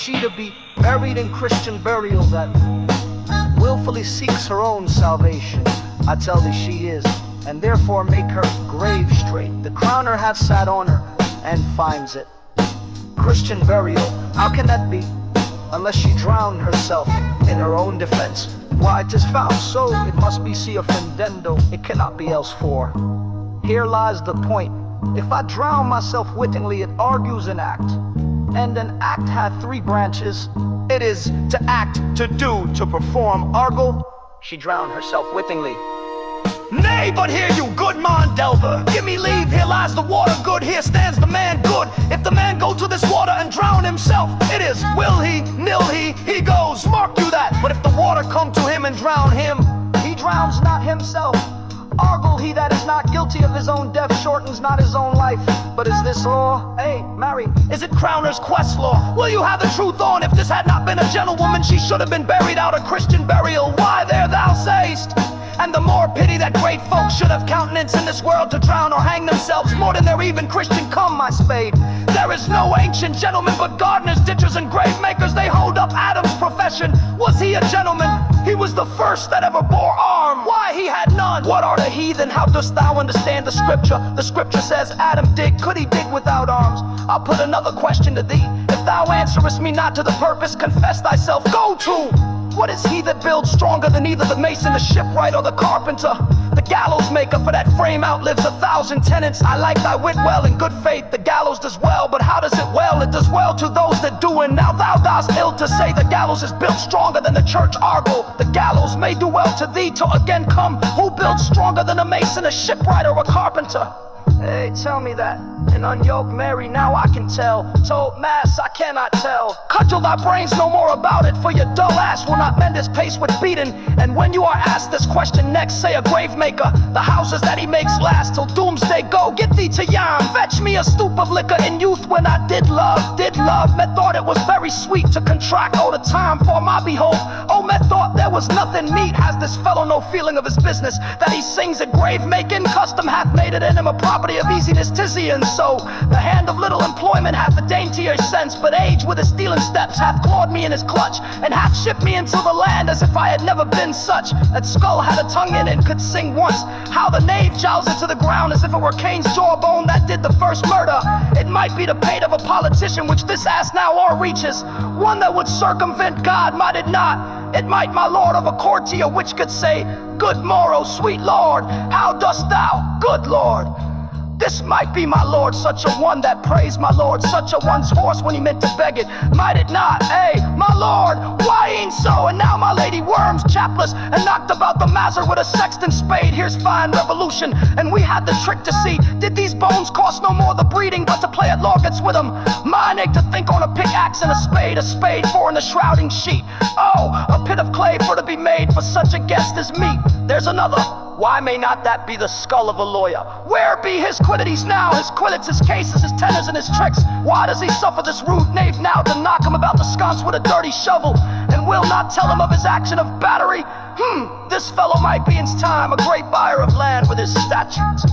she to be buried in Christian burial that willfully seeks her own salvation? I tell thee she is, and therefore make her grave straight. The crowner hath sat on her, and finds it Christian burial. How can that be, unless she drowned herself in her own defense? Why, 'tis foul, so it must be see offendendo, it cannot be else for. Here lies the point. If I drown myself wittingly, it argues an act, and an act hath three branches. It is to act, to do, to perform. Argal, she drowned herself wittingly. Nay, but hear you, goodman delver, give me leave. Here lies the water good, here stands the man good. If the man go to this water and drown himself, it is will he, nill he goes, mark you that. But if the water come to him and drown him, he drowns not himself. Argal, he that is not guilty of his own death shortens not his own life. But is this law? Hey, Mary, is it Crowner's quest law? Will you have the truth on? If this had not been a gentlewoman, she should have been buried out a Christian burial. Why there thou say'st? And the more pity that great folks should have countenance in this world to drown or hang themselves more than they're even Christian. Come, my spade, there is no ancient gentleman but gardeners, ditchers, and grave makers. They hold up Adam's profession. Was he a gentleman? He was the first that ever bore arm. Why, he had none. What are the heathen? How dost thou understand the scripture? The scripture says Adam dig. Could he dig without arms? I'll put another question to thee. If thou answerest me not to the purpose, confess thyself. Go to. What is he that builds stronger than either the mason, the shipwright, or the carpenter? The gallows maker, for that frame outlives 1,000 tenants. I like thy wit well, in good faith the gallows does well. But how does it well? It does well to those that do. And now thou dost ill to say the gallows is built stronger than the church argal. The gallows may do well to thee till again come. Who builds stronger than a mason, a shipwright, or a carpenter? Hey, tell me that. And unyoke Mary, now I can tell. Told mass, I cannot tell. Cudgel thy brains no more about it, for your dull ass will not mend his pace with beating. And when you are asked this question next, say a grave maker, the houses that he makes last till doomsday go. Get thee to yarn, fetch me a stoop of liquor in youth when I did love. Methought it was very sweet to contract all the time for my behold. Oh, methought there was nothing meet. Has this fellow no feeling of his business, that he sings at grave making? Custom hath made it in him a property of easiness, tizzy, and so the hand of little employment hath a daintier sense. But age with his stealing steps hath clawed me in his clutch, and hath shipped me into the land as if I had never been such. That skull had a tongue in it, could sing once. How the knave jowls it to the ground as if it were Cain's jawbone that did the first murder. It might be the pate of a politician, which this ass now o'erreaches. One that would circumvent God, might it not? It might, my lord, of a courtier which could say, good morrow, sweet lord, how dost thou, good lord? This might be, my lord, such a one that praised my lord, such a one's horse when he meant to beg it. Might it not? Hey, my lord, why ain't so? And now my lady worms chapless and knocked about the mazzer with a sexton spade. Here's fine revolution, and we had the trick to see. Did these bones cost no more the breeding, but to play at logets with them? Mine ache to think on a pickaxe and a spade for in the shrouding sheet. Oh, a pit of clay for to be made for such a guest as me. There's another. Why may not that be the skull of a lawyer? Where be his quiddities now, his quillets, his cases, his tenors, and his tricks? Why does he suffer this rude knave now to knock him about the sconce with a dirty shovel, and will not tell him of his action of battery? This fellow might be in time a great buyer of land with his statutes.